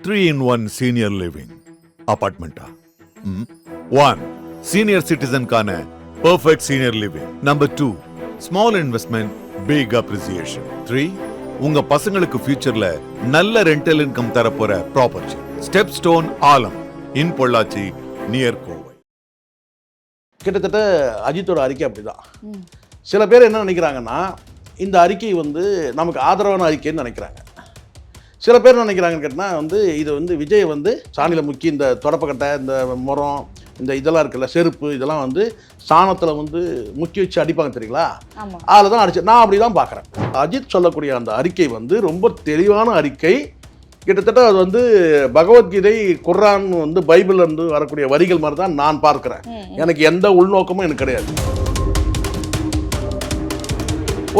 3-in-1 senior living apartment. 1. Senior citizen கான perfect senior living. Number 2. Small investment, big appreciation. 3. உங்க பசங்களுக்கு ஃபியூச்சர்ல நல்ல ரெண்டல் இன்கம் தரப்போற property. Step Stone Aalam in Pollachi near Kovai. கிட்டத்தட்ட அஜித்தோட அறிக்கை அப்படிதான். சில பேர் என்ன நினைக்கிறாங்கன்னா, இந்த அறிக்கை நமக்கு ஆதரவான அறிக்கைன்னு நினைக்கிறாங்க. சில பேர் நினைக்கிறாங்கன்னு கேட்டால் இது விஜய் சாணியில் முக்கி இந்த தொடப்பக்கட்டை, இந்த முறம், இந்த இதெல்லாம் இருக்குல்ல, செருப்பு, இதெல்லாம் சாணத்தில் முக்கி வச்சு அடிப்பாங்க தெரியுங்களா, அதில் தான் அடிச்சு. நான் அப்படி தான் பார்க்குறேன். அஜித் சொல்லக்கூடிய அந்த அறிக்கை ரொம்ப தெளிவான அறிக்கை. கிட்டத்தட்ட அது பகவத்கீதை, குர்ஆன், பைபிள் வரக்கூடிய வரிகள் மாதிரி தான் நான் பார்க்குறேன். எனக்கு எந்த உள்நோக்கமும் எனக்கு கிடையாது.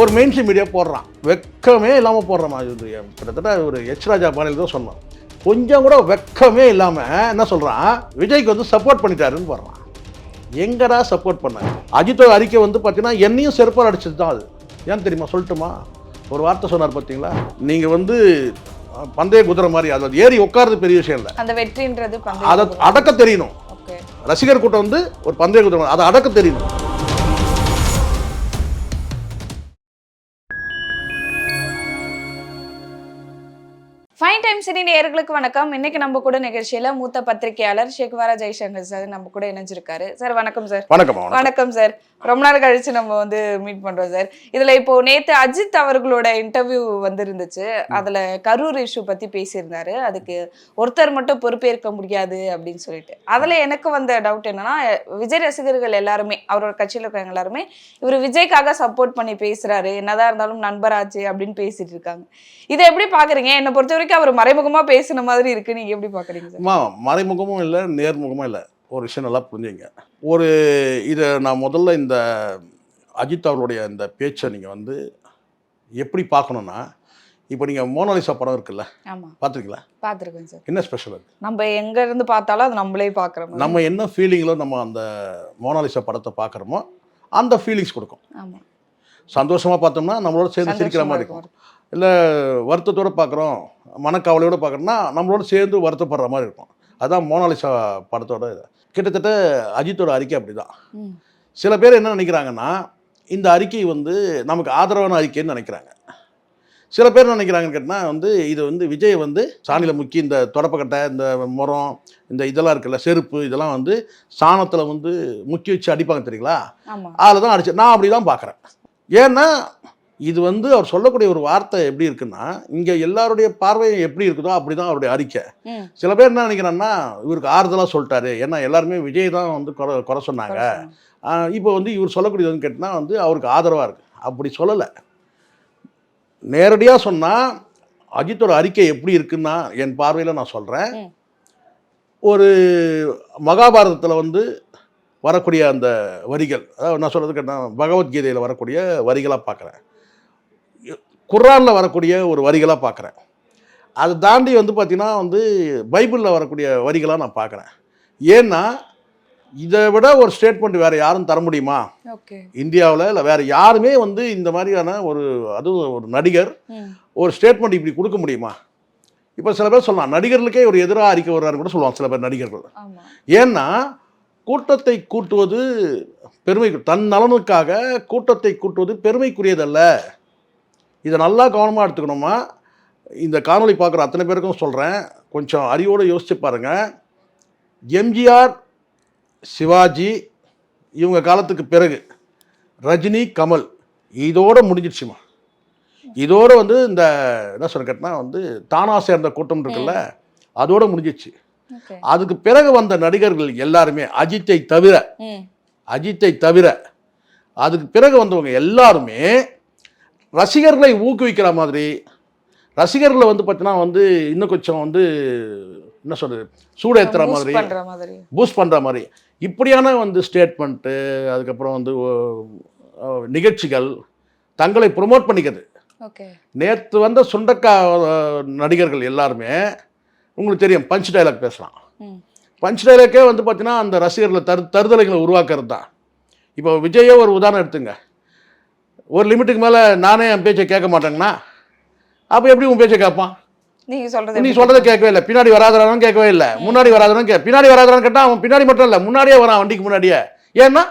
ஒரு மெயின்ஸ்ட்ரீம் மீடியா போடுறான், வெக்கமே இல்லாமல் போடுற மாதிரி. கிட்டத்தட்ட ஒரு எச் ராஜா பாணியில் தான் சொன்னான். கொஞ்சம் கூட வெக்கமே இல்லாமல் என்ன சொல்கிறான், விஜய்க்கு சப்போர்ட் பண்ணிட்டாருன்னு போடுறான். எங்கடா சப்போர்ட் பண்ணாங்க? அஜித்தோட அறிக்கை பார்த்தீங்கன்னா என்னையும் செருப்பால் அடிச்சது தான். அது ஏன் தெரியுமா, சொல்லட்டுமா? ஒரு வார்த்தை சொன்னார் பார்த்தீங்களா, நீங்கள் பந்தய குதிரை மாதிரி, அதாவது ஏறி உட்கார்றது பெரிய விஷயம் இல்லை, அந்த வெற்றின்றது அதை அடக்க தெரியணும். ரசிகர் கூட்டம் ஒரு பந்தய குதிரை, அதை அடக்க தெரியணும். ஃபைன் டைம் சினி நேயர்களுக்கு வணக்கம். இன்னைக்கு நம்ம கூட நிகழ்ச்சியில மூத்த பத்திரிகையாளர் ஷேக்வாரா ஜெய்சங்கர் சார் நம்ம கூட இணைஞ்சிருக்காரு. சார் வணக்கம் சார். வணக்கம் சார். ரொம்ப நாள் கழிச்சு நம்ம மீட் பண்றோம் சார். இதுல இப்போ நேத்து அஜித் அவர்களோட இன்டர்வியூ இருந்துச்சு. அதுல கரூர் இஷ்யூ பத்தி பேசியிருந்தாரு. அதுக்கு ஒருத்தர் மட்டும் பொறுப்பேற்க முடியாது அப்படின்னு சொல்லிட்டு, அதுல எனக்கு வந்த டவுட் என்னன்னா, விஜய் ரசிகர்கள் எல்லாருமே, அவரோட கட்சியில இருக்கிறவங்க எல்லாருமே இவர் விஜய்க்காக சப்போர்ட் பண்ணி பேசுறாரு, என்னதான் இருந்தாலும் நண்பராச்சு அப்படின்னு பேசிட்டு இருக்காங்க. இதை எப்படி பாக்குறீங்க? என்னை பொறுத்த வரைக்கும் அவர் மறைமுகமா பேசின மாதிரி இருக்கு. நீங்க எப்படி பாக்குறீங்க சார்? மறைமுகமும் இல்லை, நேர்முகமும் இல்லை. ஒரு விஷயம் நல்லா புரிஞ்சுங்க. இதை நான் முதல்ல இந்த அஜித் அவர்களுடைய இந்த பேச்சை நீங்கள் எப்படி பார்க்கணுன்னா, இப்போ நீங்கள் மோனாலிசா படம் இருக்குல்ல, பார்த்துருக்கீங்களா? பார்த்துருக்கேன் சார். என்ன ஸ்பெஷல் அது? நம்ம எங்க இருந்து பார்த்தாலும் அது நம்மளே பார்க்குறோம். நம்ம என்ன ஃபீலிங்கில் நம்ம அந்த மோனாலிசா படத்தை பார்க்குறோமோ அந்த ஃபீலிங்ஸ் கொடுக்கும். ஆமாம். சந்தோஷமாக பார்த்தோம்னா நம்மளோட சேர்ந்து சிரிக்கிற மாதிரி இருக்கும். இல்லை வருத்தத்தோடு பார்க்குறோம், மனக்கவலையோடு பார்க்குறோன்னா நம்மளோட சேர்ந்து வருத்தப்படுற மாதிரி இருக்கும். அதுதான் மோனாலிசா படத்தோட இது. கிட்டத்தட்ட அஜித்தோட அறிக்கை அப்படி தான். சில பேர் என்ன நினைக்கிறாங்கன்னா, இந்த அறிக்கை நமக்கு ஆதரவான அறிக்கைன்னு நினைக்கிறாங்க. சில பேர் நினைக்கிறாங்கன்னு கேட்டால் இது விஜய் சாணியில் முக்கி இந்த தொடப்பக்கட்டை, இந்த முறம், இந்த இதெல்லாம் இருக்குல்ல, செருப்பு, இதெல்லாம் சாணத்தில் முக்கி வச்சு அடிப்பாங்க தெரியுங்களா, அதில் தான் அடிச்சு. நான் அப்படி தான் பார்க்குறேன். ஏன்னா இது அவர் சொல்லக்கூடிய ஒரு வார்த்தை எப்படி இருக்குன்னா, இங்கே எல்லாருடைய பார்வை எப்படி இருக்குதோ அப்படி தான் அவருடைய அறிக்கை. சில பேர் என்ன நினைக்கிறாங்கன்னா, இவருக்கு ஆறுதலாக சொல்லிட்டாரு, ஏன்னா எல்லாருமே விஜய் தான் குறை சொன்னாங்க, இப்போ இவர் சொல்லக்கூடியதுன்னு கேட்டால் அவருக்கு ஆதரவாக இருக்குது. அப்படி சொல்லலை. நேரடியாக சொன்னால் அஜித்தோட அறிக்கை எப்படி இருக்குன்னா, என் பார்வையில் நான் சொல்கிறேன், ஒரு மகாபாரதத்தில் வரக்கூடிய அந்த வரிகள், அதாவது நான் சொல்கிறது கேட்டால் பகவத்கீதையில் வரக்கூடிய வரிகளாக பார்க்குறேன், குர்ஆனில் வரக்கூடிய ஒரு வரிகளாக பார்க்குறேன். அதை தாண்டி பார்த்திங்கன்னா பைபிளில் வரக்கூடிய வரிகளாக நான் பார்க்குறேன். ஏன்னா இதை விட ஒரு ஸ்டேட்மெண்ட் வேறு யாரும் தர முடியுமா இந்தியாவில்? இல்லை வேறு யாருமே இந்த மாதிரியான அதுவும் ஒரு நடிகர் ஒரு ஸ்டேட்மெண்ட் இப்படி கொடுக்க முடியுமா? இப்போ சில பேர் சொல்லலாம், நடிகர்களுக்கே ஒரு எதிராக அறிக்கை வர்றாரு கூட சொல்லுவாங்க சில பேர் நடிகர்கள். ஏன்னா கூட்டத்தை கூட்டுவது பெருமை, தன் நலனுக்காக கூட்டத்தை கூட்டுவது பெருமைக்குரியதல்ல. இதை நல்லா கவனமாக எடுத்துக்கணுமா? இந்த காணொலி பார்க்குற அத்தனை பேருக்கும் சொல்கிறேன், கொஞ்சம் அறிவோடு யோசிச்சு பாருங்கள். எம்ஜிஆர், சிவாஜி இவங்க காலத்துக்கு பிறகு ரஜினி, கமல் இதோடு முடிஞ்சிடுச்சுமா. இதோடு இந்த என்ன சொல்ல கேட்டால் தானா சேர்ந்த கூட்டம் இருக்குல்ல, அதோடு முடிஞ்சிடுச்சு. அதுக்கு பிறகு வந்த நடிகர்கள் எல்லாருமே அஜித்தை தவிர அதுக்கு பிறகு வந்தவங்க எல்லாருமே ரசிகர்களை ஊக்குவிக்கிற மாதிரி, ரசிகர்களை பார்த்தீங்கன்னா இன்னும் கொஞ்சம் என்ன சொல்கிறது, சூடேற்றுற மாதிரி, பூஸ்ட் பண்ணுற மாதிரி இப்படியான ஸ்டேட்மெண்ட்டு, அதுக்கப்புறம் நிகழ்ச்சிகள், தங்களை ப்ரொமோட் பண்ணிக்கிறது. நேற்று வந்த சுண்டக்கா நடிகர்கள் எல்லாருமே உங்களுக்கு தெரியும், பஞ்ச் டைலாக் பேசுகிறான். பஞ்ச் டைலாக்கே பார்த்தீங்கன்னா அந்த ரசிகர்களை தருதலைகளை உருவாக்குறது தான். இப்போ விஜயே ஒரு உதாரணம் எடுத்துங்க. ஒரு லிமிட்டுக்கு மேலே நானே என் பேச்சை கேட்க மாட்டேங்கண்ணா, அப்போ எப்படி உன் பேச்சை கேட்பான்? நீங்க சொல்றது நீ சொல்றதை கேட்கவே இல்லை. பின்னாடி வராதவனும் கேட்கவே இல்லை, முன்னாடி வராதவனும் பின்னாடி வராதவன் கேட்டா அவன் பின்னாடி மட்டும் இல்லை முன்னாடியே வரான், வண்டிக்கு முன்னாடியே. ஏன்னா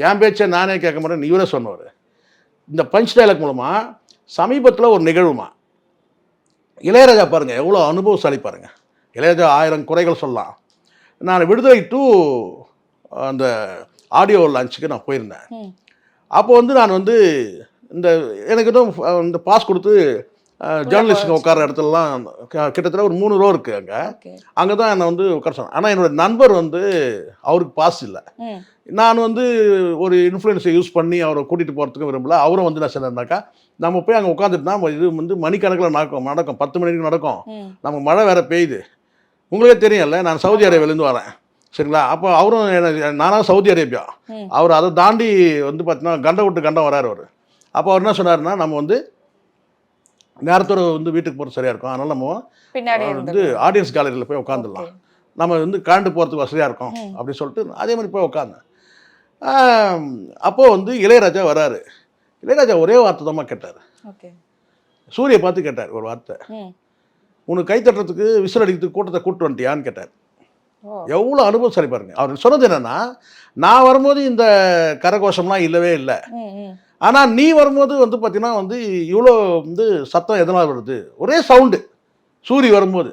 என் பேச்சை நானே கேட்க மாட்டேன், இவரே சொன்னவர். இந்த பஞ்ச் டைலாக் மூலமா சமீபத்தில் ஒரு நிகழ்வுமா, இளையராஜா பாருங்க எவ்வளோ அனுபவசாலி பாருங்க. இளையராஜா 1000 குறைகள் சொல்லலாம். நான் விடுதலை டூ அந்த ஆடியோ லான்ச்சுக்கு நான் போயிருந்தேன். அப்போ வந்து நான் வந்து எனக்கு இந்த பாஸ் கொடுத்து ஜேர்னலிஸ்ட்டுங்க உட்கார இடத்துலலாம் கிட்டத்தட்ட ஒரு 3 ரோ இருக்குது அங்கே தான் என்னை வந்து உட்கார சொன்னேன். ஆனால் என்னோட நண்பர் வந்து அவருக்கு பாஸ் இல்லை. நான் வந்து ஒரு இன்ஃப்ளூயன்ஸை யூஸ் பண்ணி அவரை கூட்டிகிட்டு போகிறதுக்கு விரும்பல. அவரும் வந்து நான் சொன்னேன்னாக்கா நம்ம போய் அங்கே உட்காந்துட்டு தான் இது வந்து மணிக்கணக்கில் நடக்கும் 10 மணிக்கு நடக்கும். நம்ம மழை வேறு பெய்யுது, உங்களுக்கே தெரியும்ல, நான் சவுதி அரேபியாவிலேருந்து வரேன் சரிங்களா. அப்போ அவரும் நானாக சவுதி அரேபியா, அவர் அதை தாண்டி வந்து பார்த்தீங்கன்னா கண்டம் விட்டு கண்டம் வராரு அவர். அப்போ அவர் என்ன சொன்னார்னா, நம்ம வந்து நேரத்தோட வந்து வீட்டுக்கு போகிறது சரியாக இருக்கும், அதனால் நம்ம வந்து ஆடியன்ஸ் கேலரியில் போய் உட்காந்துடலாம், நம்ம வந்து கரண்ட் போகிறதுக்கு வசதியாக இருக்கும் அப்படின்னு சொல்லிட்டு அதே மாதிரி போய் உட்காந்தேன். அப்போது வந்து இளையராஜா வராரு. இளையராஜா ஒரே வார்த்தை தான் கேட்டார், சூரிய பார்த்து கேட்டார் ஒரு வார்த்தை, உனக்கு கை தட்டுறதுக்கு விசில் அடிக்கிறதுக்கு கூட்டத்தை கூப்பிட்டு வந்துட்டியான்னு கேட்டார். எவ்வளோ அனுபவம் பாருங்க. அவர் சொன்னது என்னன்னா, நான் வரும்போது இந்த கரகோஷம்லாம் இல்லவே இல்லை, ஆனால் நீ வரும்போது வந்து பார்த்தீங்கன்னா வந்து இவ்வளோ வந்து சத்தம் எதனால் வருது, ஒரே சவுண்டு சூரிய வரும்போது.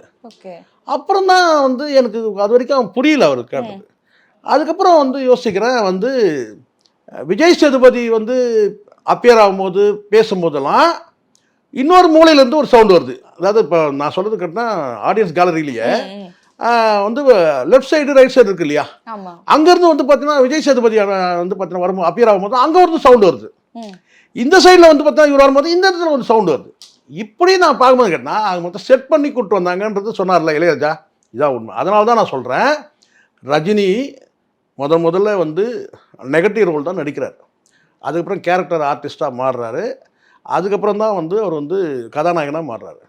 அப்புறம் தான் வந்து எனக்கு அது வரைக்கும் புரியல அவர் கேட்டது. அதுக்கப்புறம் வந்து யோசிக்கிறேன், வந்து விஜய் சேதுபதி வந்து அப்பியர் ஆகும்போது பேசும்போதெல்லாம் இன்னொரு மூலையிலேருந்து ஒரு சவுண்டு வருது. அதாவது இப்போ நான் சொல்கிறது கேட்டால் ஆடியன்ஸ் கேலரியிலேயே வந்து லெஃப்ட் சைடு ரைட் சைடு இருக்கு இல்லையா, அங்கேருந்து வந்து பார்த்தீங்கன்னா விஜய் சேதுபதி வந்து பார்த்தீங்கன்னா வரும்போது அப்பியர் ஆகும்போது அங்கே வந்து சவுண்டு வருது, இந்த சைடில் வந்து பார்த்தீங்கன்னா இவர் வரும்போது இந்த இடத்துல ஒரு சவுண்டு வருது. இப்படி நான் பார்க்கும்போது கேட்டால் அது மொத்தம் செட் பண்ணி கூப்பிட்டு வந்தாங்கன்றது சொன்னார்ல இளையராஜா, இதான் உண்மை. அதனால தான் நான் சொல்கிறேன், ரஜினி முதல்ல வந்து நெகட்டிவ் ரோல் தான் நடிக்கிறார், அதுக்கப்புறம் கேரக்டர் ஆர்டிஸ்டாக மாறுறாரு, அதுக்கப்புறம் தான் வந்து அவர் வந்து கதாநாயகனாக மாறுறாரு.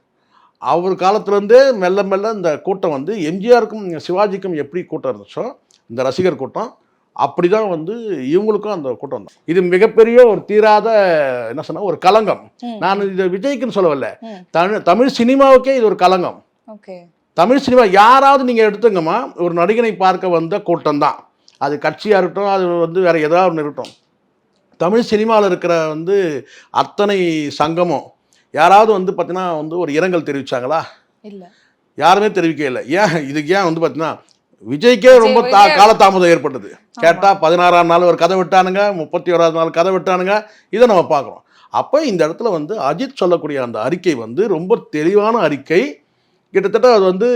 அவர் காலத்துலேருந்தே மெல்ல மெல்ல இந்த கூட்டம் வந்து எம்ஜிஆருக்கும் சிவாஜிக்கும் எப்படி கூட்டம் இருந்துச்சோ இந்த ரசிகர் கூட்டம், அப்படி தான் வந்து இவங்களுக்கும் அந்த கூட்டம் தான். இது மிகப்பெரிய ஒரு தீராத என்ன சொன்னால் ஒரு களங்கம். நான் இது விஜய்க்குன்னு சொல்லவில்லை, தமிழ் சினிமாவுக்கே இது ஒரு களங்கம். தமிழ் சினிமா யாராவது நீங்கள் எடுத்துங்கம்மா, ஒரு நடிகனை பார்க்க வந்த கூட்டம் தான், அது கட்சியாக இருக்கட்டும், அது வந்து வேறு ஏதாவது ஒன்று இருக்கட்டும், தமிழ் சினிமாவில் இருக்கிற வந்து அத்தனை சங்கமும் யாராவது வந்து பார்த்தீங்கன்னா வந்து ஒரு இரங்கல் தெரிவித்தாங்களா? இல்லை, யாருமே தெரிவிக்கவே இல்லை. இதுக்கு ஏன் வந்து பார்த்தீங்கன்னா விஜய்க்கே ரொம்ப காலதாமதம் ஏற்பட்டது. கேட்டால் 16ஆம் நாள் ஒரு கதை விட்டானுங்க, 31ஆவது நாள் கதை விட்டானுங்க, இதை நம்ம பார்க்குறோம். அப்போ இந்த இடத்துல வந்து அஜித் சொல்லக்கூடிய அந்த அறிக்கை வந்து ரொம்ப தெளிவான அறிக்கை. கிட்டத்தட்ட அது வந்து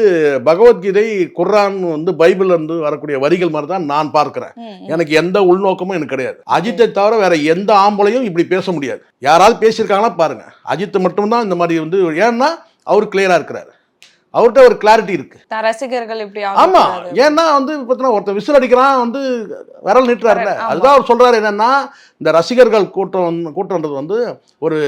பகவத்கீதை குர்ஆன் வந்து பைபிள்ல இருந்து வரக்கூடிய வரிகள் மாதிரி தான் நான் பார்க்கிறேன். எனக்கு எந்த உள்நோக்கமும் எனக்கு கிடையாது. அஜித்தை தவிர வேற எந்த ஆம்பளையும் இப்படி பேச முடியாது. யாராவது பேசியிருக்காங்களா பாருங்க, அஜித் மட்டும்தான் இந்த மாதிரி வந்து, ஏன்னா அவர் கிளியரா இருக்கிறாரு, அவர்கிட்ட ஒரு கிளாரிட்டி இருக்கு, ரசிகர்கள் இப்படி. ஆமா, ஏன்னா வந்து பார்த்தீங்கன்னா ஒருத்தர் விசில் அடிக்கிறான் வந்து விரல் நீட்டுறாருல, அதுதான் அவர் சொல்றாரு. என்னன்னா இந்த ரசிகர்கள் கூட்டம்ன்றது வந்து ஒரு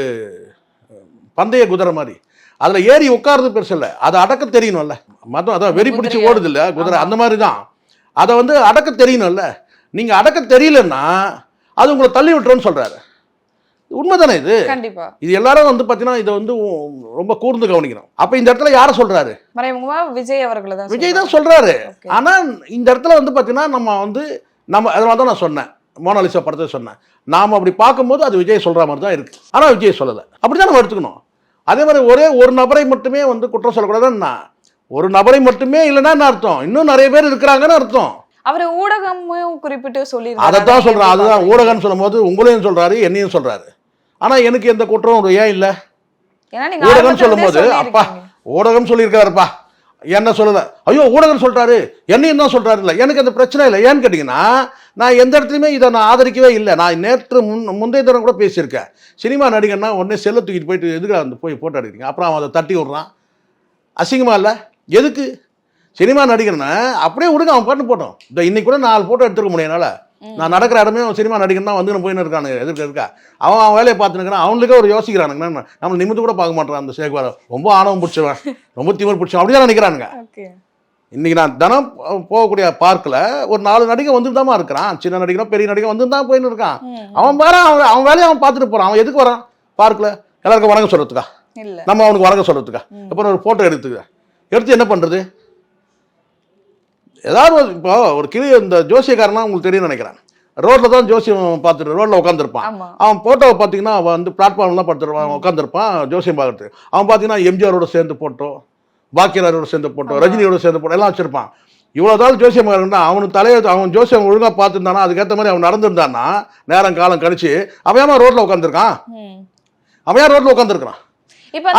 பந்தய குதிரை மாதிரி, அதில் ஏறி உட்கார்றது பெருசு இல்லை, அதை அடக்க தெரியணும்ல. மதம் அதான் வெறி பிடிச்சி ஓடுது இல்லை குதிரை, அந்த மாதிரி தான். அதை வந்து அடக்க தெரியணும்ல, நீங்கள் அடக்க தெரியலன்னா அது உங்களை தள்ளி விட்டுருன்னு சொல்கிறாரு. உண்மைதானே இது? கண்டிப்பா. இது எல்லாரும் வந்து பார்த்தீங்கன்னா இதை வந்து ரொம்ப கூர்ந்து கவனிக்கணும். அப்போ இந்த இடத்துல யாரை சொல்கிறாரு? விஜய் அவர்களை தான், விஜய் தான் சொல்கிறாரு. ஆனால் இந்த இடத்துல வந்து பார்த்தீங்கன்னா நம்ம அதனால தான் நான் சொன்னேன், மோனாலிசா படத்தை சொன்னேன், நாம் அப்படி பார்க்கும்போது அது விஜய் சொல்கிற மாதிரி தான் இருக்குது, ஆனால் விஜய் சொல்லலை. அப்படி தான் நம்ம எடுத்துக்கணும். அதே மாதிரி ஒரே ஒரு நபரை மட்டுமே வந்து குற்றம் சொல்லக்கூடாதுன்னா, ஒரு நபரை மட்டுமே இல்லைன்னா என்ன அர்த்தம், இன்னும் நிறைய பேர் இருக்கிறாங்கன்னு அர்த்தம். அவர் ஊடகமும் குறிப்பிட்டு சொல்லி அதைத்தான் சொல்றான். அதுதான் ஊடகம்னு சொல்லும் போது உங்களையும் சொல்றாரு, என்னையும் சொல்றாரு. ஆனா எனக்கு எந்த குற்றம் ஏன் இல்லை? ஊடகம் சொல்லும் போது அப்பா ஊடகம் சொல்லியிருக்காருப்பா, என்ன சொல்லலை, ஐயோ ஊடகம் சொல்றாரு என்னையும் தான் சொல்றாரு, இல்லை எனக்கு அந்த பிரச்சனை இல்லை. ஏன்னு கேட்டீங்கன்னா, நான் எந்த இடத்துலையுமே இதை நான் ஆதரிக்கவே இல்லை. நான் நேற்று முந்தைய தினம் கூட பேசியிருக்கேன், சினிமா நடிகர்னா உடனே செல்லை தூக்கிட்டு போயிட்டு எதுக்கு அந்த போய் போட்டோ எடுக்கிறீங்க, அப்புறம் அவன் அதை தட்டி விட்றான், அசிங்கமா இல்லை? எதுக்கு? சினிமா நடிகர்னா அப்படியே விடுங்க, அவன் பாட்டு போட்டோம். இந்த இன்னைக்கு கூட 4 ஃபோட்டோ எடுத்துக்க முடியும் என்னால். நான் நடக்கிற இடமே சினிமா நடிகர்னா வந்து போயின்னு இருக்கானுங்க, எதிர்க்க இருக்கா அவன் வேலையை பார்த்துனுக்கிறான், அவனுக்கே ஒரு யோசிக்கிறானுங்க, நம்ம நிமிந்து கூட பார்க்க மாட்டான். அந்த சேகுவார ரொம்ப ஆணவம் பிடிச்சவன், ரொம்ப திமிர் பிடிச்சவன், அப்படிதான் நினைக்கிறானுங்க. இன்னைக்கு நான் தினம் போகக்கூடிய பார்க்கில் ஒரு 4 நடிகை வந்துட்டு தான் இருக்கிறான், சின்ன நடிகை பெரிய நடிகை வந்து தான் போயின்னு இருக்கான். அவன் வேற அவன் வேலையை அவன் பார்த்துட்டு போகிறான். அவன் எதுக்கு வரான் பார்க்கில்? எல்லாருக்கும் வணக்கம் சொல்கிறதுக்கா? இல்ல. நம்ம அவனுக்கு வணக்கம் சொல்றதுக்கா? அப்புறம் ஒரு போட்டோ எடுத்து என்ன பண்றது? ஏதாவது இப்போ ஒரு இந்த ஜோசியக்காரனா உங்களுக்கு தெரியும் நினைக்கிறேன். ரோட்ல தான் ஜோசியம் பார்த்துட்டு ரோட்ல உட்காந்துருப்பான். அவன் போட்டோவை பார்த்தீங்கன்னா அவன் வந்து பிளாட்ஃபார்ம்ல தான் படுத்துருவான், உட்காந்துருப்பான் ஜோசியம் பார்க்கறது. அவன் பார்த்தீங்கன்னா எம்ஜிஆரோட சேர்ந்து போட்டோ, பாக்கியராஜோட சேர்ந்து போட்டோ, ரஜினியோட சேர்ந்து போட்டோ எல்லாம் வச்சிருப்பான். இவ்வளோதான் ஜோசியம் இருந்தா அவனுக்கு அவன் ஜோசியம் ஒழுங்காக பார்த்துருந்தானா, அதுக்கேற்ற மாதிரி அவன் நடந்துருந்தானா நேரம் காலம் கழிச்சு அவன் ரோட்ல உட்காந்துருக்கான். அவன் ரோட்ல உட்காந்துருக்கான்.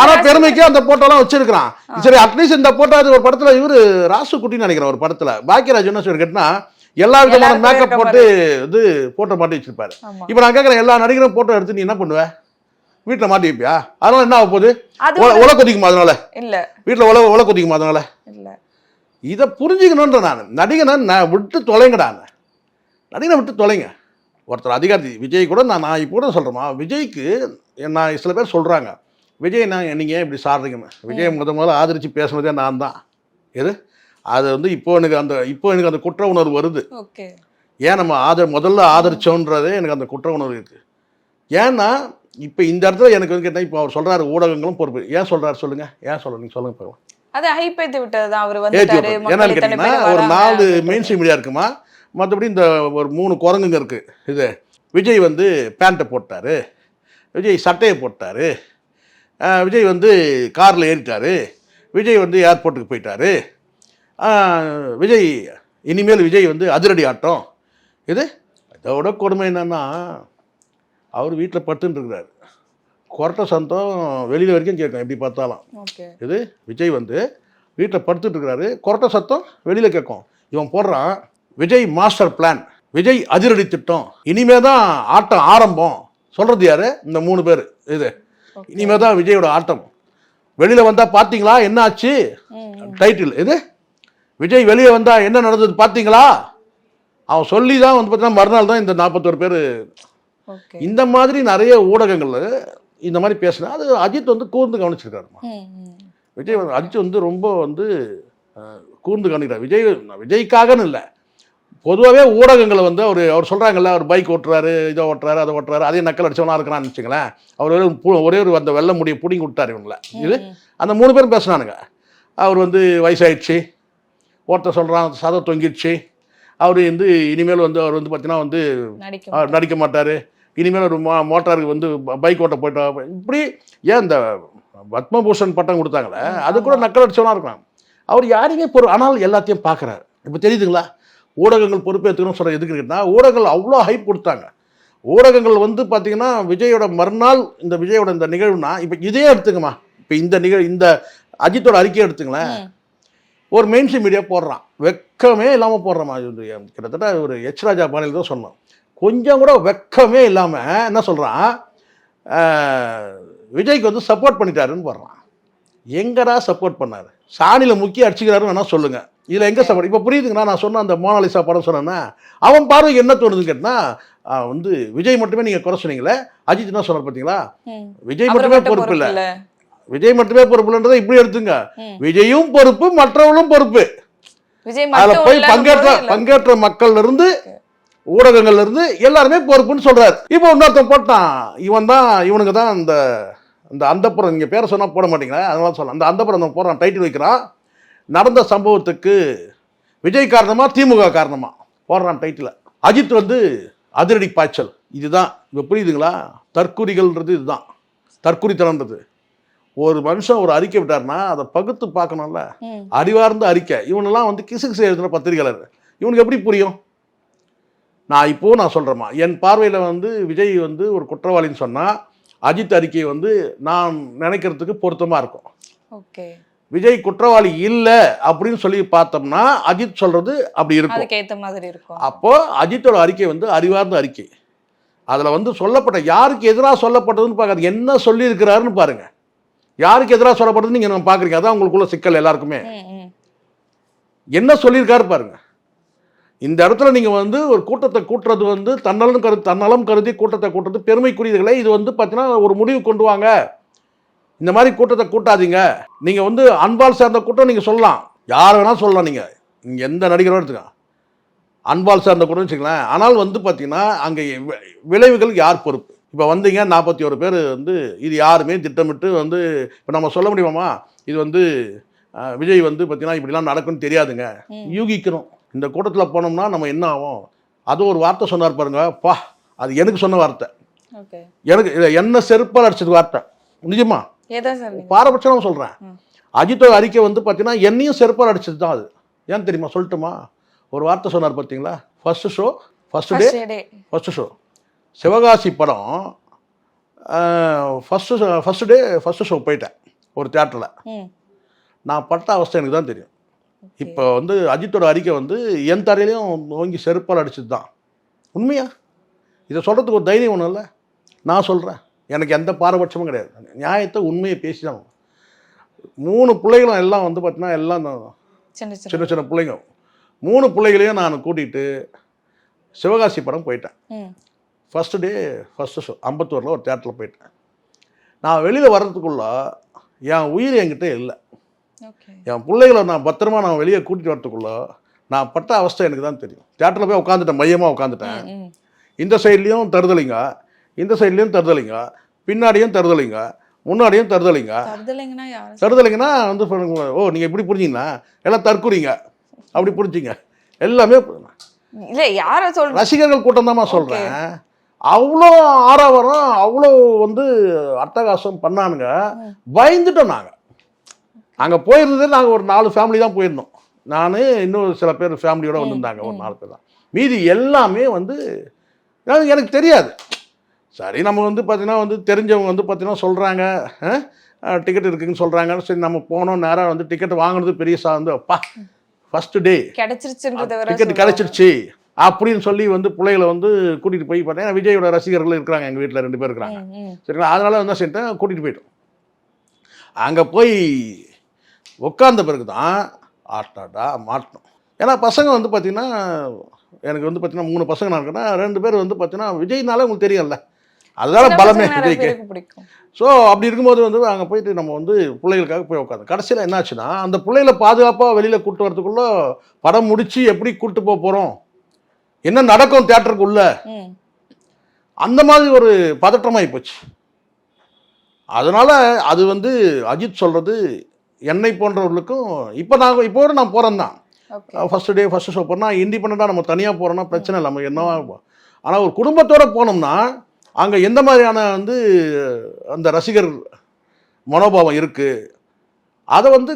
ஆனா பெருமைக்கு அந்த போட்டோலாம் வச்சிருக்கான். சரி, அட்லீஸ்ட் இந்த போட்டோ ஒரு படத்துல இவரு ராசுகுட்டின்னு நினைக்கிறேன், ஒரு படத்துல பாக்கியராஜ் என்ன சொல்லி கேட்டா எல்லா விதமான மேக்கப் போட்டு இது போட்டோ மாட்டி வச்சிருப்பாரு. இப்ப நான் கேட்கறேன், எல்லா நடிகரும் போட்டோ எடுத்து நீ என்ன பண்ணுவ? வீட்டுல மாட்டி வைப்பியா? அதனால என்ன ஆக போகுது? உல கொதிக்குமா? அதனால இல்ல. வீட்டுல உல கொதிக்குமா? அதனால இல்ல. இதை புரிஞ்சுக்கணுன்ற நடிகனை விட்டு தொலைங்கடா. நடிகனை விட்டு தொலைங்க. ஒருத்தர் அதிகாரி விஜய் கூட நான் இப்போ கூட சொல்றேமா, விஜய்க்கு நான் சில பேர் சொல்றாங்க, விஜய் நீங்க ஏன் இப்படி சாடுறீங்கன்னு. விஜய் முதல்ல ஆதரிச்சு பேசுனதே நான் தான். எது அது வந்து இப்போ எனக்கு அந்த குற்ற உணர்வு வருது. ஏன் நம்ம முதல்ல ஆதரிச்சோன்றதே எனக்கு அந்த குற்ற உணர்வு இருக்கு. ஏன்னா இப்போ இந்த இடத்துல எனக்கு வந்து கேட்டால் இப்போ அவர் சொல்றாரு ஊடகங்களும் பொறுப்பு. ஏன் சொல்றாரு சொல்லுங்க? ஏன் சொல்ல நீங்க சொல்லுங்க போகலாம். அது ஹைப் ஏத்தி விட்டதுதான். அவர் வந்துட்டாரு. என்னன்னு கேட்டீங்கன்னா ஒரு 4 மெயின் ஸ்ட்ரீம் மீடியா இருக்குமா, மற்றபடி இந்த ஒரு 3 குரங்குங்க இருக்கு. இது விஜய் வந்து பேண்ட்டை போட்டாரு, விஜய் சட்டையை போட்டாரு, விஜய் வந்து காரில் ஏறிட்டாரு, விஜய் வந்து ஏர்போர்ட்டுக்கு போயிட்டாரு, இனிமேல் விஜய் வந்து அதிரடி ஆட்டம். இது இதோட கொடுமை என்னன்னா, அவர் வீட்டில் படுத்துன்னு இருக்கிறாரு. கொரட்டை சந்தம் வெளியில் வரைக்கும் கேட்கும் எப்படி பார்த்தாலும். இது விஜய் வந்து வீட்டில் படுத்துட்டு இருக்கிறாரு, கொரட்டை சத்தம் வெளியில் கேட்கும். இவன் போடுறான் விஜய் மாஸ்டர் பிளான், விஜய் அதிரடி திட்டம், இனிமே தான் ஆட்டம் ஆரம்பம். சொல்றது யாரு? இந்த 3 பேர். இது இனிமே தான் விஜயோட ஆட்டம். வெளியில் வந்தால் பார்த்தீங்களா என்ன ஆச்சு? டைட்டில் இது விஜய் வெளியே வந்தா என்ன நடந்தது பார்த்தீங்களா? அவன் சொல்லி தான் வந்து பார்த்தீங்கன்னா மறுநாள் தான் இந்த 41 பேர். இந்த மாதிரி நிறைய ஊடகங்கள் இந்த மாதிரி பேசினா அது அஜித் வந்து கூர்ந்து கவனிச்சிருக்காருமா. விஜய் அஜித் வந்து ரொம்ப வந்து கூர்ந்து கவனிக்கிறார். விஜய்க்காகன்னு இல்லை, பொதுவாகவே ஊடகங்களை வந்து அவர் சொல்கிறாங்கல்ல, அவர் பைக் ஓட்டுறாரு, இதை ஓட்டுறாரு, அதை ஓட்டுறாரு, அதே நக்கல் அடிச்சவனா இருக்கிறான்னு வச்சுங்களேன். அவர் ஒரே ஒரு அந்த வெள்ளை முடியை பிடிங்கி விட்டார் இவங்கள. இது அந்த 3 பேரும் பேசுனானுங்க. அவர் வந்து வயசாயிடுச்சு, ஒருத்தர் சொல்கிறான் சதை தொங்கிடுச்சு, அவர் வந்து இனிமேல் வந்து அவர் வந்து பார்த்தீங்கன்னா வந்து நடிக்க மாட்டார், இனிமேல் ஒரு மோட்டாருக்கு வந்து பைக் ஓட்ட போயிட்டா. இப்படி ஏன் இந்த பத்மபூஷன் பட்டம் கொடுத்தாங்களே அது கூட நக்கல் அடிச்சவனா இருக்கலாம். அவர் யாரையுமே ஆனால் எல்லாத்தையும் பார்க்குறாரு. இப்போ தெரியுதுங்களா? ஊடகங்கள் பொறுப்பேற்றுக்கணும்னு சொல்கிற எதுக்கு இருக்குன்னா, ஊடகங்கள் அவ்வளோ ஹைப் கொடுத்தாங்க. ஊடகங்கள் வந்து பார்த்தீங்கன்னா விஜயோட மறுநாள் இந்த விஜயோட இந்த நிகழ்வுனா, இப்போ இதே எடுத்துங்கம்மா, இப்போ இந்த அஜித்தோட அறிக்கையை எடுத்துங்களேன். ஒரு மெயின் ஸ்ட்ரீம் மீடியா போடுறான், வெக்கமே இல்லாமல் போடுறமா. கிட்டத்தட்ட ஒரு எச் ராஜா பாணியில் தான் சொன்னோம். கொஞ்சம் கூட வெக்கமே இல்லாமல் என்ன சொல்கிறான், விஜய்க்கு வந்து சப்போர்ட் பண்ணிட்டாருன்னு போடுறான். எங்கடா சப்போர்ட் பண்ணார்? சாணியில் முக்கிய அடிச்சுக்கிறாருன்னு வேணால் சொல்லுங்கள். இதில் எங்கே சப்போர்ட்? இப்போ புரியுதுங்கண்ணா, நான் சொன்ன அந்த மோனாலிசா படம் சொன்னேன்னா அவன் பார்வைக்கு என்ன தோணுதுன்னு கேட்டால் வந்து விஜய் மட்டுமே நீங்கள் குறை சொன்னீங்களே, அஜித் என்ன சொன்னார் பார்த்தீங்களா? விஜய் மட்டுமே பொறுப்பு இல்லை, விஜய் மட்டுமே பொறுப்பு இல்லைன்றதை இப்படி எடுத்துங்க. விஜயும் பொறுப்பு, மற்றவர்களும் பொறுப்பு. அதில் போய் பங்கேற்ற மக்கள்ல இருந்து ஊடகங்கள்ல இருந்து எல்லாருமே பொறுப்புன்னு சொல்றாரு. இப்போ இன்னொருத்தன் போட்டான், இவனுக்கு தான் அந்த அந்தப்புறம், நீங்க பேரை சொன்னா போட மாட்டீங்களா, அதனால சொல்லலாம். அந்த அந்தப்புறம் போடுறான், டைட்டில் வைக்கிறான், நடந்த சம்பவத்துக்கு விஜய் காரணமா திமுக காரணமா போடுறான் டைட்டில். அஜித் வந்து அதிரடி பாய்ச்சல். இதுதான் இப்போ புரியுதுங்களா? தற்குறிகள்ன்றது இதுதான், தற்குறித்தனன்றது. ஒரு மனுஷன் ஒரு அறிக்கை விட்டார்னா அதை பகுத்து பார்க்கணும்ல, அறிவார்ந்த அறிக்கை. இவனெல்லாம் வந்து கிசுகிசு எழுதுன பத்திரிகையாளர், இவனுக்கு எப்படி புரியும்? நான் சொல்கிறேம்மா, என் பார்வையில் வந்து விஜய் வந்து ஒரு குற்றவாளின்னு சொன்னால் அஜித் அறிக்கை வந்து நான் நினைக்கிறதுக்கு பொருத்தமாக இருக்கும். விஜய் குற்றவாளி இல்லை அப்படின்னு சொல்லி பார்த்தோம்னா அஜித் சொல்றது அப்படி இருக்கும். அப்போ அஜித்தோட அறிக்கை வந்து அறிவார்ந்த அறிக்கை. அதில் வந்து சொல்லப்பட்ட யாருக்கு எதிராக சொல்லப்பட்டதுன்னு பார்க்காது, என்ன சொல்லியிருக்கிறாருன்னு பாருங்க. யாருக்கு எதிராக சொல்லப்பட்டது நீங்க நம்ம பார்க்குறீங்க, அதான் உங்களுக்குள்ள சிக்கல் எல்லாருக்குமே. என்ன சொல்லியிருக்காரு பாருங்க. இந்த இடத்துல நீங்க வந்து ஒரு கூட்டத்தை கூட்டுறது வந்து தன்னலம் கருதி கூட்டத்தை கூட்டுறது பெருமைக்குரியதுகளை. இது வந்து பார்த்தீங்கன்னா ஒரு முடிவு கொண்டு வாங்க, இந்த மாதிரி கூட்டத்தை கூட்டாதீங்க. நீங்க வந்து அன்பால் சேர்ந்த கூட்டம் நீங்க சொல்லலாம், யார் வேணா சொல்லலாம், நீங்க எந்த நடிகரும் எடுத்துக்கலாம், அன்பால் சேர்ந்த கூட்டம் வச்சுக்கலாம். ஆனால் வந்து பார்த்தீங்கன்னா அங்கே விளைவுகள் யார் பொறுப்பு? இப்போ வந்தீங்க 41 பேர் வந்து இது யாருமே திட்டமிட்டு வந்து இப்போ நம்ம சொல்ல முடியுமாமா இது வந்து விஜய் வந்து பார்த்தீங்கன்னா இப்படிலாம் நடக்கும்னு தெரியாதுங்க, யூகிக்கிறோம். இந்த கூட்டத்தில் போனோம்னா நம்ம என்ன ஆகும், அது ஒரு வார்த்தை சொன்னார் பாருங்க, பா அது எனக்கு சொன்ன வார்த்தை, எனக்கு என்ன செருப்பால் அடிச்சது வார்த்தை, நிஜமா பாரபட்சம் சொல்கிறேன். அஜித்தோட அறிக்கை வந்து பார்த்தீங்கன்னா என்னையும் செருப்பால் அடிச்சது தான் அது. ஏன் தெரியுமா சொல்லட்டுமா? ஒரு வார்த்தை சொன்னார் பார்த்தீங்களா, ஃபர்ஸ்ட் ஷோ சிவகாசி படம் ஃபர்ஸ்ட் ஷோ போயிட்டேன் ஒரு தியேட்டரில். நான் பட்ட அவஸ்தை எனக்கு தான் தெரியும். இப்போ வந்து அஜித்தோட அறிக்கை வந்து என் தரையிலையும் ஓங்கி செருப்பால் அடிச்சது தான். உண்மையா இதை சொல்கிறதுக்கு ஒரு தைரியம் ஒன்றும் இல்லை. நான் சொல்கிறேன், எனக்கு எந்த பாரபட்சமும் கிடையாது. நியாயத்தை உண்மையை பேசி தான் 3 பிள்ளைகளும் எல்லாம் வந்து பார்த்தீங்கன்னா எல்லாம் சின்ன சின்ன பிள்ளைங்க 3 பிள்ளைகளையும் நான் கூட்டிகிட்டு சிவகாசி படம் போயிட்டேன். ஃபர்ஸ்ட் ஷோ அம்பத்தூரில் ஒரு தியேட்டரில் போயிட்டேன். நான் வெளியில் வர்றதுக்குள்ள என் உயிர் என்கிட்ட இல்லை. என் பிள்ளைகளை நான் பத்திரமா நான் வெளியே கூட்டிகிட்டு வரத்துக்குள்ள நான் பட்ட அவஸ்தை எனக்கு தான் தெரியும். தியேட்டரில் போய் உட்காந்துட்டேன், மையமாக உட்காந்துட்டேன். இந்த சைட்லேயும் தருதலைங்க, இந்த சைட்லேயும் தருதலைங்க, பின்னாடியும் தருதலைங்க, முன்னாடியும் தருதலைங்க. தருதலைங்கன்னா வந்து ஓ நீங்கள் இப்படி புரிஞ்சிங்கன்னா எல்லாம் தற்குறீங்க அப்படி புரிஞ்சிங்க எல்லாமே. ரசிகர்கள் கூட்டம் தான் சொல்கிறேன். அவ்வளோ ஆரவாரம், அவ்வளோ வந்து அட்டகாசம் பண்ணானுங்க. பயந்துட்டோம். நாங்கள் அங்கே போயிருந்ததே நாங்கள் ஒரு 4 ஃபேமிலி தான் போயிருந்தோம். நான் இன்னும் சில பேர் ஃபேமிலியோடு வந்திருந்தாங்க, ஒரு 4 பேர் தான். மீதி எல்லாமே வந்து எனக்கு தெரியாது. சரி நம்ம வந்து பார்த்தீங்கன்னா வந்து தெரிஞ்சவங்க வந்து பார்த்தீங்கன்னா சொல்கிறாங்க டிக்கெட் இருக்குதுன்னு சொல்கிறாங்க. சரி நம்ம போனோம், நேராக வந்து டிக்கெட் வாங்கினது பெரிய வந்து அப்பா ஃபர்ஸ்ட் டே டிக்கெட் கிடச்சிருச்சு அப்படின்னு சொல்லி வந்து பிள்ளைகளை வந்து கூட்டிகிட்டு போய் பார்த்தேன். விஜயோட ரசிகர்கள் இருக்கிறாங்க, எங்கள் வீட்டில் 2 பேர் இருக்கிறாங்க. சரிங்களா, அதனால என்ன செஞ்சேன், கூட்டிகிட்டு போயிட்டோம். அங்கே போய் உட்கார்ந்த பிறகு தான் ஆட்டாடா மாட்டணும். ஏன்னா பசங்க வந்து பார்த்தீங்கன்னா எனக்கு வந்து பார்த்தீங்கன்னா 3 பசங்க நான் இருக்கேன்னா 2 பேர் வந்து பார்த்தீங்கன்னா விஜய்னால உங்களுக்கு தெரியும்ல, அதனால பலமே விஜய்க்கு. ஸோ அப்படி இருக்கும்போது வந்து அங்கே போயிட்டு நம்ம வந்து பிள்ளைகளுக்காக போய் உட்காந்து கடைசியில் என்ன ஆச்சுன்னா அந்த பிள்ளைகளை பாதுகாப்பாக வெளியில் கூப்பிட்டு வரதுக்குள்ள படம் முடித்து எப்படி கூப்பிட்டு போக போகிறோம், என்ன நடக்கும் தியேட்டருக்குள்ள, அந்த மாதிரி ஒரு பதற்றமாகி போச்சு. அதனால் அது வந்து அஜித் சொல்கிறது என்னை போன்றவர்களுக்கும் இப்போ நான் போகிறேன் தான். ஃபர்ஸ்ட் ஷோ போனால் இண்டிபெண்ட்டாக நம்ம தனியாக போகிறோன்னா பிரச்சனை இல்லை, நம்ம என்னவா. ஆனால் ஒரு குடும்பத்தோடு போனோம்னா அங்கே எந்த மாதிரியான வந்து அந்த ரசிகர் மனோபாவம் இருக்குது, அதை வந்து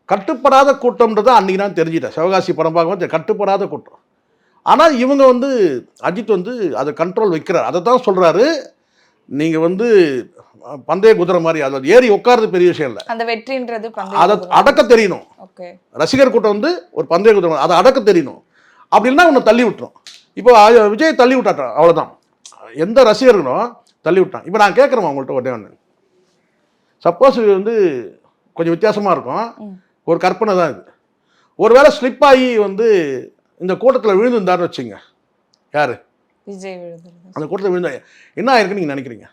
கட்டுப்படாத கூட்டம்ன்றதை அன்றைக்கி நான் தெரிஞ்சிட்டேன். சிவகாசி படம் பார்க்கும்போது கட்டுப்படாத கூட்டம். ஆனால் இவங்க வந்து அஜித் வந்து அதை கண்ட்ரோல் வைக்கிறார். அதை தான் சொல்கிறாரு, நீங்கள் வந்து பந்தய குதிரை மாதிரி அதில் ஏறி உட்கார்றது பெரிய விஷயம் இல்லை, அந்த வெற்றின்றது அதை அடக்க தெரியணும். ரசிகர் கூட்டம் வந்து ஒரு பந்தய குதிரை, அதை அடக்க தெரியணும். அப்படின்னா உன்னை தள்ளி விட்டுரும். இப்போ விஜய் தள்ளி விட்டாட்டான், அவ்வளோதான். எந்த ரசிகர்களும் தள்ளி விட்டான். இப்போ நான் கேட்குறேன் உங்கள்கிட்ட ஒன்றே ஒன்று, சப்போஸ் இது வந்து கொஞ்சம் வித்தியாசமாக இருக்கும், ஒரு கற்பனை தான் இது. ஒருவேளை ஸ்லிப் ஆகி வந்து இந்த கூட்டத்தில் விழுந்துருந்தாருன்னு வச்சுங்க, யார் விஜய் அந்த கூட்டத்தில் விழுந்தா என்ன ஆயிருக்குன்னு நீங்கள் நினைக்கிறீங்க?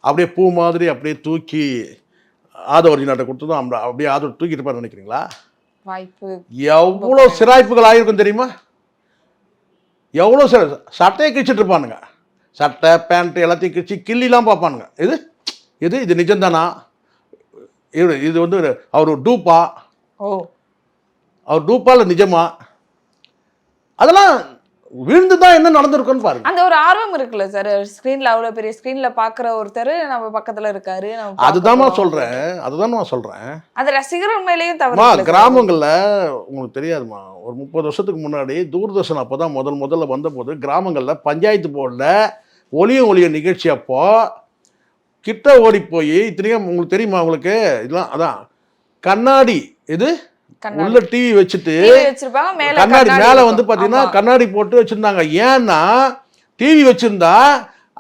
அப்படியே பூ மாதிரி அப்படியே தூக்கி ஆதவர்ஜினாட்ட கொடுத்ததும் அப்படியே ஆதவர் தூக்கிட்டு பாரு நினைக்கிறீங்களா? வாய்ப்பு எவ்வளோ சிராய்ப்புகள் ஆகிருக்கும் தெரியுமா? எவ்வளோ சட்டையை கிழிச்சிட்டு இருப்பானுங்க, சட்டை பேண்ட்டு எல்லாத்தையும் கிழிச்சு கிள்ளிலாம் பார்ப்பானுங்க. இது நிஜம்தானா, இது வந்து அவர் டூப்பா, அவர் டூப்பா இல்லை நிஜமா, அதெல்லாம் விழுந்து தான் என்ன நடந்திருக்குன்னு பாருங்க. அந்த ஒரு ஆர்வம் இருக்குல்ல சார், ஸ்கிரீன்ல அவ்வளவு பெரிய ஸ்கிரீன்ல பாக்குற ஒருத்தர் நம்ம பக்கத்துல இருக்காரு. அதுதான் நான் சொல்றேன் அது ரசிகர் உண்மையிலேயும் தவறு. கிராமங்கள்ல உங்களுக்கு தெரியாதுமா, ஒரு 30 வருஷத்துக்கு முன்னாடி தூர்தர்ஷன் அப்பதான் முதல்ல வந்த போது கிராமங்கள்ல பஞ்சாயத்து போர்டுல ஒளியும் நிகழ்ச்சி அப்போ கிட்ட ஓடி போய் இத்தனையும் உங்களுக்கு தெரியுமா உங்களுக்கு, இதெல்லாம் அதான் கண்ணாடி உள்ள டிவி வச்சுட்டு கண்ணாடி மேல வந்து பாத்தீங்கன்னா கண்ணாடி போட்டு வச்சிருந்தாங்க. ஏன்னா டிவி வச்சிருந்தா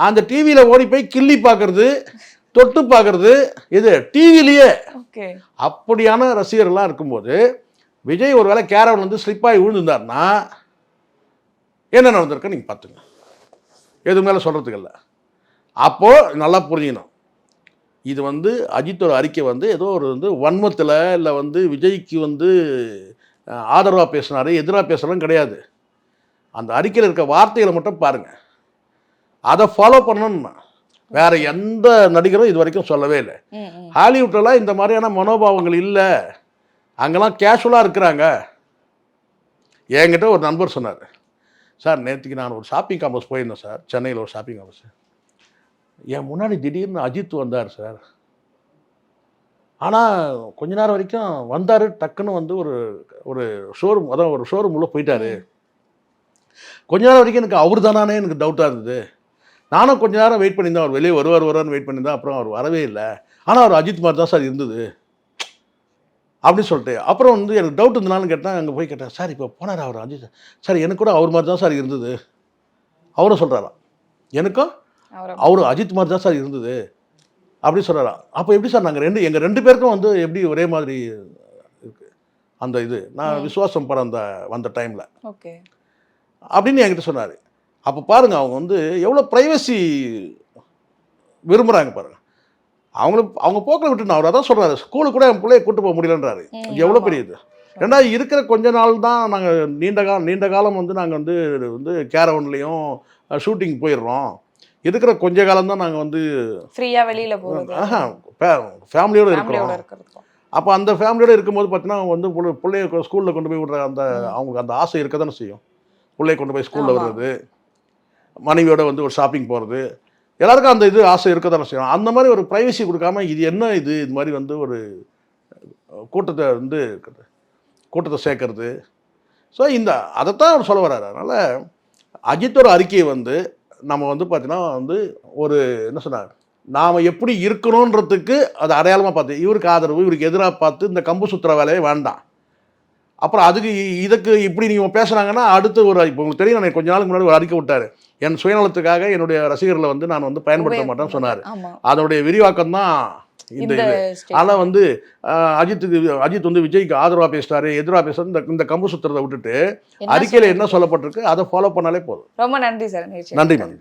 அந்த டிவியில ஓடி போய் கிள்ளி பாக்குறது, தொட்டு பாக்குறது, இது டிவிலேயே. அப்படியான ரசிகர்கள்லாம் இருக்கும்போது விஜய் ஒரு வேளை கேரவன் வந்து ஸ்லிப்பாகி விழுந்துருந்தாருன்னா என்ன நடந்திருக்கு நீங்க பார்த்துங்க. எது மேலே சொல்றதுக்கு இல்லை. அப்போ நல்லா புரிஞ்சிக்கணும், இது வந்து அஜித்தோட அறிக்கை வந்து ஏதோ ஒரு வந்து வன்மத்தில் இல்லை வந்து விஜய்க்கு வந்து ஆதரவாக பேசினாரு எதிராக பேசுகிறதும் கிடையாது. அந்த அறிக்கையில் இருக்க வார்த்தைகளை மட்டும் பாருங்கள். அதை ஃபாலோ பண்ணணும்னா வேற எந்த நடிகரும் இது வரைக்கும் சொல்லவே இல்லை. ஹாலிவுட்லாம் இந்த மாதிரியான மனோபாவங்கள் இல்லை, அங்கெல்லாம் கேஷுவலாக இருக்கிறாங்க. என்கிட்ட ஒரு நண்பர் சொன்னார், சார் நேற்றுக்கு நான் ஒரு ஷாப்பிங் காம்ப்ளெக்ஸ் போயிருந்தேன் சார், சென்னையில் ஒரு ஷாப்பிங் காம்ப்ளெக்ஸ். என் முன்னாடி திடீர்னு அஜித் வந்தார் சார். ஆனால் கொஞ்ச நேரம் வரைக்கும் வந்தார், டக்குன்னு வந்து ஒரு ஷோரூம், அதான் ஒரு ஷோரூம் உள்ள போயிட்டாரு. கொஞ்ச நேரம் வரைக்கும் எனக்கு அவர் தானே எனக்கு டவுட்டாக இருந்தது. நானும் கொஞ்ச நேரம் வெயிட் பண்ணியிருந்தேன், அவர் வெளியே வருவார்னு வெயிட் பண்ணியிருந்தேன். அப்புறம் அவர் வரவே இல்லை. ஆனால் அவர் அஜித் மாதிரி தான் சார் இருந்தது அப்படின்னு சொல்லிட்டு. அப்புறம் வந்து எனக்கு டவுட் இருந்தனாலும் கேட்டேன், அங்கே போய் கேட்டேன், சார் இப்போ போனார் அவர் அஜித் சார், எனக்கு கூட அவர் மாதிரி தான் சார் இருந்தது. அவரும் சொல்கிறாராம், எனக்கும் அவர் அஜித் மாதிரி தான் சார் இருந்தது அப்படி சொல்கிறாராம். அப்போ எப்படி சார் நாங்கள் எங்கள் ரெண்டு பேருக்கும் வந்து எப்படி ஒரே மாதிரி இருக்கு அந்த இது, நான் விசுவாசம் படம் வந்த டைமில் ஓகே அப்படின்னு என்கிட்ட சொன்னார். அப்போ பாருங்கள், அவங்க வந்து எவ்வளோ ப்ரைவசி விரும்புகிறாங்க பாருங்கள். அவங்க போக்கில் விட்டு அவர் அதான் சொல்கிறாரு, ஸ்கூலுக்கு கூட என் பிள்ளைய கூட்டு போக முடியலன்றாரு. எவ்வளோ பெரிய இது. ரெண்டாவது இருக்கிற கொஞ்ச நாள் தான் நாங்கள் நீண்ட காலம் வந்து நாங்கள் வந்து கேரவன்லேயும் ஷூட்டிங் போயிடுறோம். இருக்கிற கொஞ்ச காலம் தான் நாங்கள் வந்து ஃப்ரீயாக வெளியில் போகிறது, ஃபேமிலியோடு இருக்கிறோம். அப்போ அந்த ஃபேமிலியோடு இருக்கும்போது பார்த்தீங்கன்னா அவங்க வந்து பிள்ளைய ஸ்கூலில் கொண்டு போய் விடுற அவங்களுக்கு அந்த ஆசை இருக்க தானே செய்யும். பிள்ளைய கொண்டு போய் ஸ்கூலில் விடுறது, மனைவியோட வந்து ஒரு ஷாப்பிங் போகிறது, எல்லாருக்கும் அந்த இது ஆசை இருக்க தானே செய்யும். அந்த மாதிரி ஒரு ப்ரைவசி கொடுக்காம இது என்ன இது மாதிரி வந்து ஒரு கூட்டத்தை சேர்க்கறது. ஸோ அதைத்தான் அவர் சொல்ல வர்றாரு. அதனால் அஜித்தோட அறிக்கையை வந்து நம்ம வந்து பார்த்தீங்கன்னா வந்து ஒரு என்ன சொன்னார், நாம் எப்படி இருக்கணுன்றதுக்கு அது அடையாளமாக பார்த்து இவருக்கு ஆதரவு, இவருக்கு எதிராக பார்த்து இந்த கம்பு சுற்றுற வேலையே வேண்டாம். அப்புறம் இதுக்கு இப்படி நீங்கள் பேசுனாங்கன்னா அடுத்து இப்போ உங்களுக்கு தெரியும், நான் கொஞ்ச நாளுக்கு முன்னாடி ஒரு அறிக்கை விட்டார், என் சுயநலத்துக்காக என்னுடைய ரசிகர்களை வந்து நான் வந்து பயன்படுத்த மாட்டேன்னு சொன்னார். அதனுடைய விரிவாக்கம் தான் இந்த இது. ஆனால் வந்து அஜித் வந்து விஜய்க்கு ஆதரவாக பேசுறாரு, எதிராக பேசுறாரு, இந்த கம்பு சுத்துறதை விட்டுட்டு அறிக்கையில் என்ன சொல்லப்பட்டிருக்கு அதை ஃபாலோ பண்ணாலே போதும். ரொம்ப நன்றி சார். நன்றி மேம்.